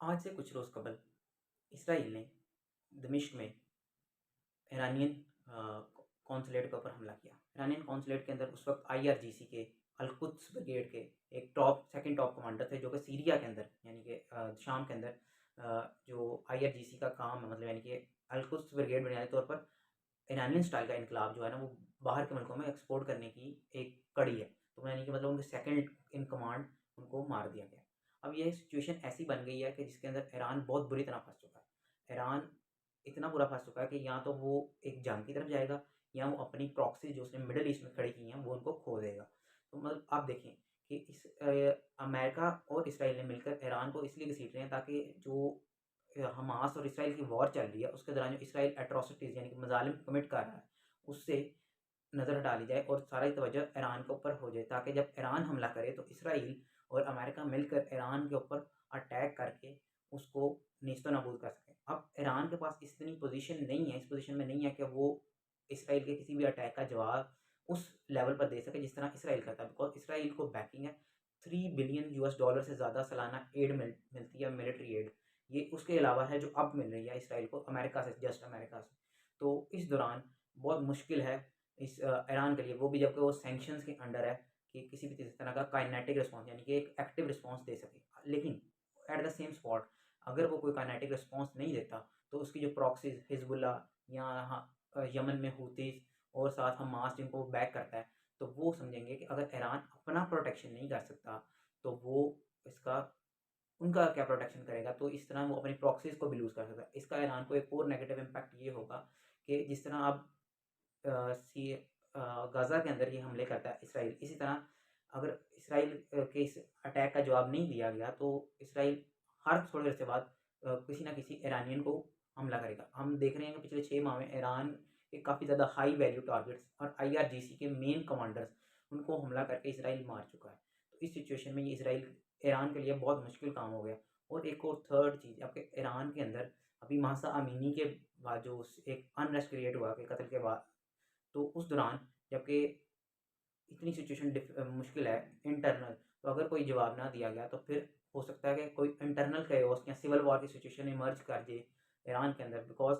आज से कुछ रोज़ कबल इसराइल ने दमिश्क में ईरानियन कॉन्सुलेट के ऊपर हमला किया। ईरानियन कॉन्सुलेट के अंदर उस वक़्त आईआरजीसी के अल-कुद्स ब्रिगेड के एक सेकंड टॉप कमांडर थे, जो कि सीरिया के अंदर यानी कि शाम के अंदर जो आईआरजीसी का काम है, मतलब यानी कि अल-कुद्स ब्रिगेड बुनियादी तौर पर ईरानियन स्टाइल का इनकलाब जो है ना, वो बाहर के मुल्कों में एक्सपोर्ट करने की एक कड़ी है। तो यानी कि मतलब उनके सेकंड इन कमांड उनको मार दिया गया। अब ये सिचुएशन ऐसी बन गई है कि जिसके अंदर ईरान बहुत बुरी तरह फँस चुका है। ईरान इतना बुरा फँस चुका है कि या तो वो एक जंग की तरफ जाएगा, या वो अपनी प्रॉक्सी जो उसने मिडल ईस्ट में खड़ी की हैं, वो उनको खो देगा। तो मतलब आप देखें कि अमेरिका और इसराइल ने मिलकर ईरान को इसलिए घसीट रहे हैं ताकि जो हमास और इसराइल की वॉर चल रही है, उसके दौरान जो इसराइल एट्रोसिटीज़ यानी कि मज़ालिम कमिट कर रहा है, उससे नज़र हटा ली जाए और सारा ही तवज्जो ईरान के ऊपर हो जाए, ताकि जब ईरान हमला करे तो इसराइल और अमेरिका मिलकर ईरान के ऊपर अटैक करके उसको नेस्तनाबूद कर सकें। अब ईरान के पास इतनी पोज़ीशन नहीं है, इस पोज़ीशन में नहीं है कि वो इसराइल के किसी भी अटैक का जवाब उस लेवल पर दे सके जिस तरह इसराइल करता है, बिकॉज़ इसराइल को बैकिंग है। $3 बिलियन US से ज़्यादा सालाना एड मिलती है, मिलिट्री एड। ये उसके अलावा है जो अब मिल रही है इसराइल को अमेरिका से, जस्ट अमेरिका से। तो इस दौरान बहुत मुश्किल है इस ईरान के लिए, वो भी जबकि वो सैंक्शंस के अंडर है, कि किसी भी तरह का काइनेटिक रिस्पॉन्स यानी कि एक एक्टिव रिस्पॉन्स दे सके। लेकिन एट द सेम स्पॉट अगर वो कोई काइनेटिक रिस्पॉन्स नहीं देता, तो उसकी जो प्रॉक्सीज़ हिज़्बुल्लाह या यमन में हूतीज़ और साथ हमास जिनको बैक करता है, तो वो समझेंगे कि अगर ईरान अपना प्रोटेक्शन नहीं कर सकता, तो वो इसका उनका क्या प्रोटेक्शन करेगा। तो इस तरह वो अपनी प्रॉक्सीज़ को भी लूज़ कर सकता है। इसका ईरान को एक और नेगेटिव इम्पैक्ट ये होगा कि जिस तरह अब गाज़ा के अंदर ये हमले करता है इसराइल, इसी तरह अगर इसराइल के इस अटैक का जवाब नहीं दिया गया, तो इसराइल हर थोड़ी देर से बाद किसी न किसी ईरानियन को हमला करेगा। हम देख रहे हैं कि पिछले 6 माह में ईरान के काफ़ी ज़्यादा हाई वैल्यू टारगेट्स और आईआरजीसी के मेन कमांडर्स, उनको हमला करके इसराइल मार चुका है। तो इस सिचुएशन में ये इसराइल ईरान के लिए बहुत मुश्किल काम हो गया। और एक और थर्ड चीज़, आपके ईरान के अंदर अभी महसा अमीनी के बाद जो एक अनरेस्ट क्रिएट हुआ कि कत्ल के बाद, तो उस दौरान जबकि इतनी सिचुएशन मुश्किल है इंटरनल, तो अगर कोई जवाब ना दिया गया, तो फिर हो सकता है कि कोई इंटरनल कैओस या सिविल वॉर की सिचुएशन इमर्ज कर जाए ईरान के अंदर, बिकॉज़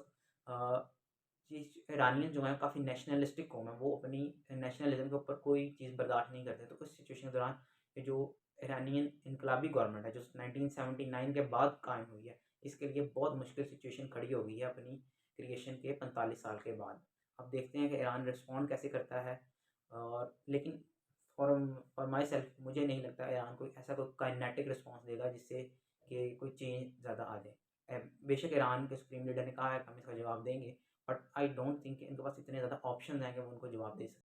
ये ईरानियन जो हैं काफ़ी नेशनलिस्टिक कौम है, वो अपनी नेशनलिज़्म के ऊपर कोई चीज़ बर्दाश्त नहीं करते। तो उस सिचुएशन के दौरान ये जो ईरानियन इनकलाबी गवर्नमेंट है, जो 1979 के बाद कायम हुई है, इसके लिए बहुत मुश्किल सिचुएशन खड़ी हो गई है अपनी क्रिएशन के 45 साल के बाद। अब देखते हैं कि ईरान रिस्पॉन्ड कैसे करता है। और लेकिन फॉर फॉर माई सेल्फ मुझे नहीं लगता ईरान कोई ऐसा कोई काइनेटिक रिस्पॉन्स देगा जिससे कि कोई चेंज ज़्यादा आ जाए। बेशक ईरान के सुप्रीम लीडर ने कहा है कि हम इसका जवाब देंगे, बट आई डोंट थिंक कि इनके पास इतने ज़्यादा ऑप्शंस हैं कि वो उनको जवाब दे सकें।